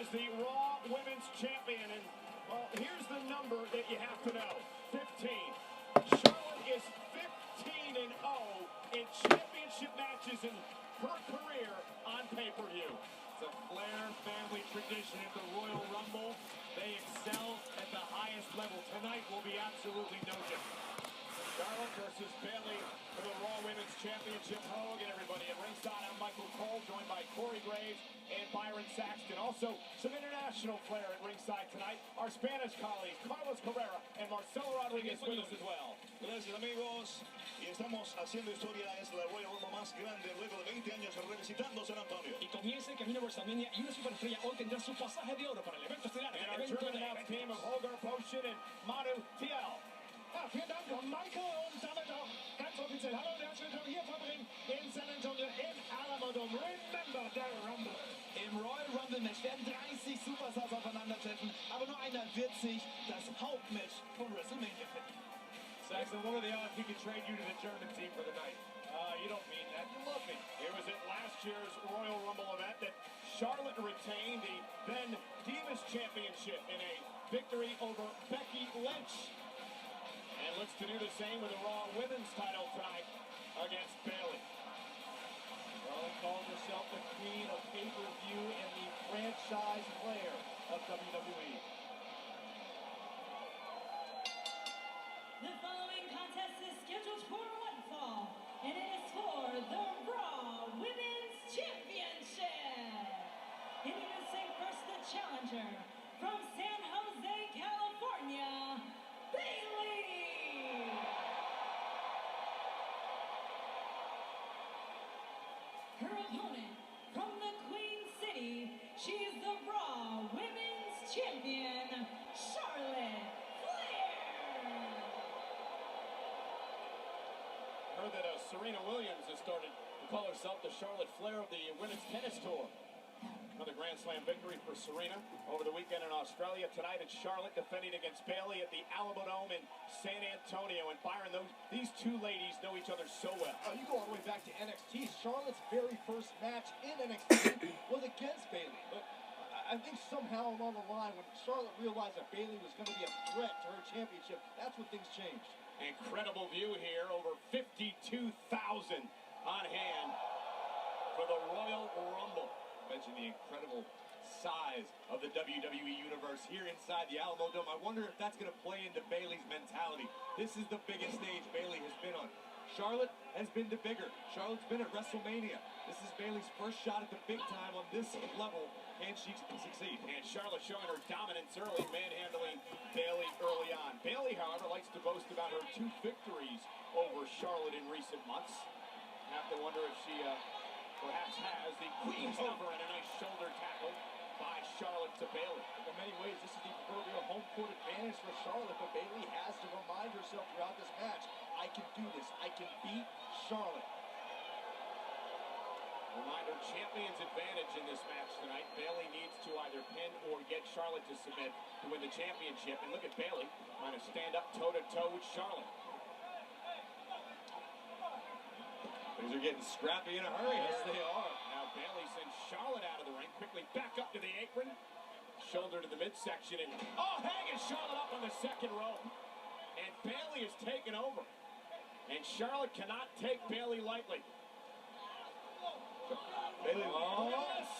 is the Raw Women's Champion, and well, here's the number that you have to know: 15. Charlotte is 15-0 in championship matches in her career on pay-per-view. It's a Flair family tradition at the Royal Rumble. They excel at the highest level. Tonight will be absolutely no different. Charlotte versus Bayley for the Raw Women's Championship. Hello again, everybody. At ringside, I'm Michael Cole, joined by Corey Graves and Byron Saxton. Also, some international flair at ringside tonight. Our Spanish colleagues, Carlos Carrera and Marcelo Rodriguez, with us as well. Gracias, amigos. Y estamos haciendo historia. Es la Royal Rumble más grande luego de 20 años revisitando San Antonio. Y comienza el camino a WrestleMania y una superestrella hoy tendrá su pasaje de oro para el evento estelar. And our German team of Holger Potion and Manu Thiel. Vielen Dank, Michael, und damit auch ganz offiziell hallo und herzlich willkommen hier verbringen in San Antonio im Alamodome. Remember the Rumble. Im Royal Rumble Match werden 30 Superstars aufeinandertreffen, aber nur einer wird sich das Hauptmatch von WrestleMania finden. Saxon, what are the odds we could trade you to the German team for the night? You don't mean that. You love me. It was at last year's Royal Rumble event that Charlotte retained the then Divas Championship in a victory over Becky Lynch. And looks to do the same with the Raw Women's title tonight against Bayley. Charlotte calls herself the queen of pay-per-view and the franchise player of WWE. The following contest is scheduled for one fall, and it is for the Raw Women's Championship. Introducing first the challenger from San Jose, California, Bayley. Her opponent from the Queen City, she is the Raw Women's Champion, Charlotte Flair. Heard that Serena Williams has started to call herself the Charlotte Flair of the Women's Tennis Tour. Another Grand Slam victory for Serena over the weekend in Australia. Tonight it's Charlotte defending against Bayley at the Alamodome in San Antonio. And Byron, these two ladies know each other so well. You go all the way back to NXT. Charlotte's very first match in NXT was against Bayley. But I think somehow along the line, when Charlotte realized that Bayley was going to be a threat to her championship, that's when things changed. Incredible view here, over 52,000 on hand for the Royal Rumble. Mention the incredible size of the WWE Universe here inside the Alamodome. I wonder if that's going to play into Bayley's mentality. This is the biggest stage Bayley has been on. Charlotte has been to bigger. Charlotte's been at WrestleMania. This is Bayley's first shot at the big time on this level. Can she succeed? And Charlotte showing her dominance early, manhandling Bayley early on. Bayley, however, likes to boast about her 2 victories over Charlotte in recent months. Have to wonder if she perhaps has the Queen's number and a nice shoulder tackle by Charlotte to Bayley. In many ways, this is the proverbial home court advantage for Charlotte, but Bayley has to remind herself throughout this match, I can do this. I can beat Charlotte. Reminder, champion's advantage in this match tonight. Bayley needs to either pin or get Charlotte to submit to win the championship. And look at Bayley trying to stand up toe-to-toe with Charlotte. Things are getting scrappy in a hurry. Yes, they are. Now Bayley sends Charlotte out of the ring, quickly back up to the apron, shoulder to the midsection, and hanging Charlotte up on the second rope. And Bayley is taken over. And Charlotte cannot take Bayley lightly. Bayley,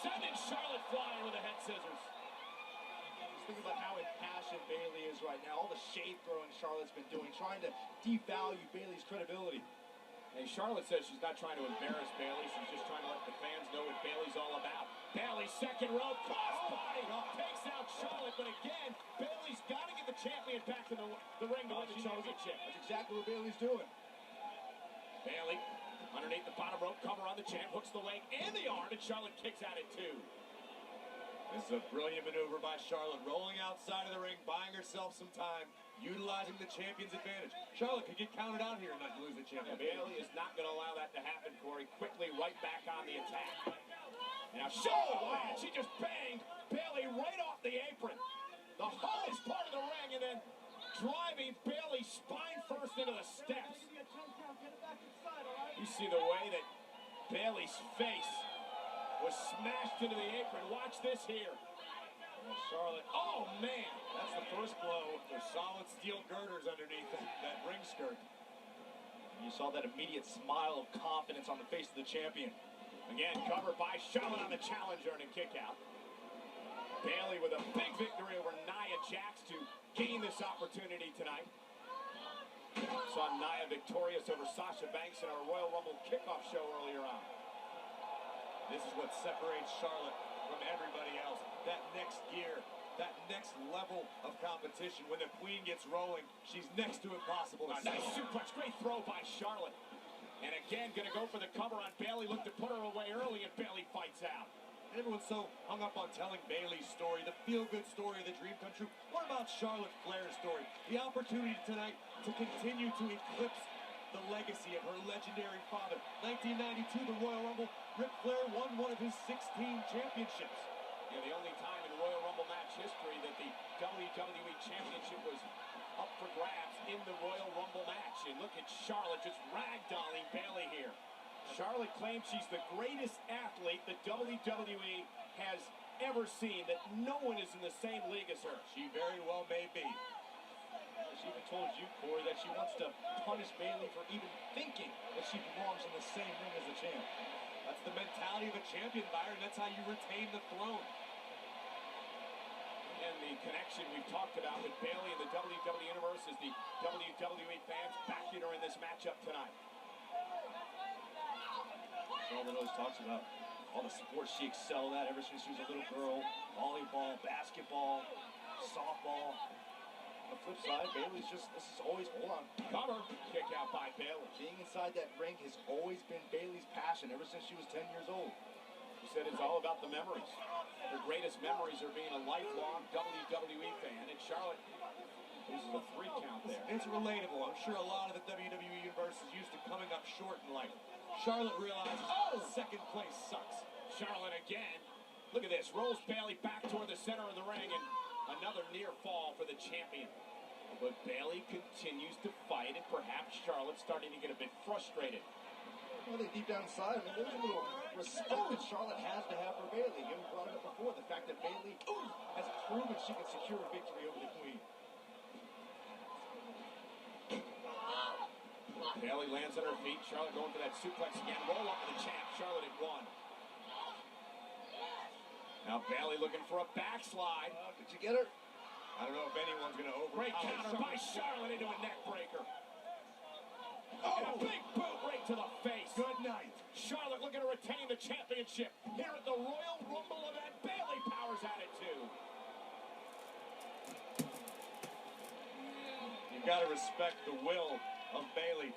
Sending Charlotte flying with the head scissors. Just think about how impassioned Bayley is right now. All the shade throwing Charlotte's been doing, trying to devalue Bayley's credibility. And Charlotte says she's not trying to embarrass Bayley. She's just trying to let the fans know what Bayley's all about. Bayley, second rope, crossbody, takes out Charlotte. But again, Bayley's got to get the champion back to the ring to win the championship. That's exactly what Bayley's doing. Bayley, underneath the bottom rope, cover on the champ, hooks the leg and the arm, and Charlotte kicks out at 2. This is a brilliant maneuver by Charlotte, rolling outside of the ring, buying herself some time, utilizing the champion's advantage. Charlotte could get counted out here and not lose the championship. Bayley is not going to allow that to happen, Corey. Quickly right back on the attack. Now Charlotte, she just banged Bayley right off the apron. The hardest part of the ring, and then driving Bayley spine first into the steps. You see the way that Bayley's face was smashed into the apron. Watch this here. Charlotte, oh man, that's the first blow. There's solid steel girders underneath that ring skirt. You saw that immediate smile of confidence on the face of the champion. Again, covered by Charlotte on the challenger and a kick out. Bayley with a big victory over Nia Jax to gain this opportunity tonight. Saw Nia victorious over Sasha Banks in our Royal Rumble kickoff show earlier on. This is what separates Charlotte from everybody else. That next gear, that next level of competition. When the queen gets rolling, she's next to impossible. A nice suplex, great throw by Charlotte. And again, gonna go for the cover on Bayley. Looked to put her away early, and Bayley fights out. Everyone's so hung up on telling Bayley's story, the feel-good story of the dream come true. What about Charlotte Flair's story? The opportunity tonight to continue to eclipse the legacy of her legendary father. 1992, the Royal Rumble, Ric Flair won one of his 16 championships. Yeah, the only time in Royal Rumble match history that the WWE Championship was up for grabs in the Royal Rumble match. And look at Charlotte just ragdolling Bayley here. Charlotte claims she's the greatest athlete the WWE has ever seen, that no one is in the same league as her. She very well may be. She even told you, Corey, that she wants to punish Bayley for even thinking that she belongs in the same ring as the champ. That's the mentality of a champion, Byron. That's how you retain the throne. And the connection we've talked about with Bayley and the WWE Universe as the WWE fans backing her in this matchup tonight. Charlotte always talks about all the sports she excelled at ever since she was a little girl. Volleyball, basketball, softball. On the flip side, Bayley's just, this is always, hold on. Cover, kick out by Bayley. Being inside that ring has always been Bayley's passion ever since she was 10 years old. She said it's all about the memories. Her greatest memories are being a lifelong WWE fan, and Charlotte uses a 3 count there. It's relatable. I'm sure a lot of the WWE Universe is used to coming up short in life. Charlotte realizes, second place sucks. Charlotte again. Look at this. Rolls Bayley back toward the center of the ring, and another near fall for the champion. But Bayley continues to fight, and perhaps Charlotte's starting to get a bit frustrated. Well, they deep down inside, I mean, there's a little respect that Charlotte has to have for Bayley. You brought it up before, the fact that Bayley has proven she can secure a victory over the Queen. Bayley lands on her feet. Charlotte going for that suplex again. Roll up to the champ. Charlotte at 1. Now Bayley looking for a backslide. Did you get her? I don't know if anyone's going to Great counter by Charlotte into a neck breaker. And a big boot right to the face. Good night. Charlotte looking to retain the championship here at the Royal Rumble event. Bayley powers at it too. You've got to respect the will of Bayley.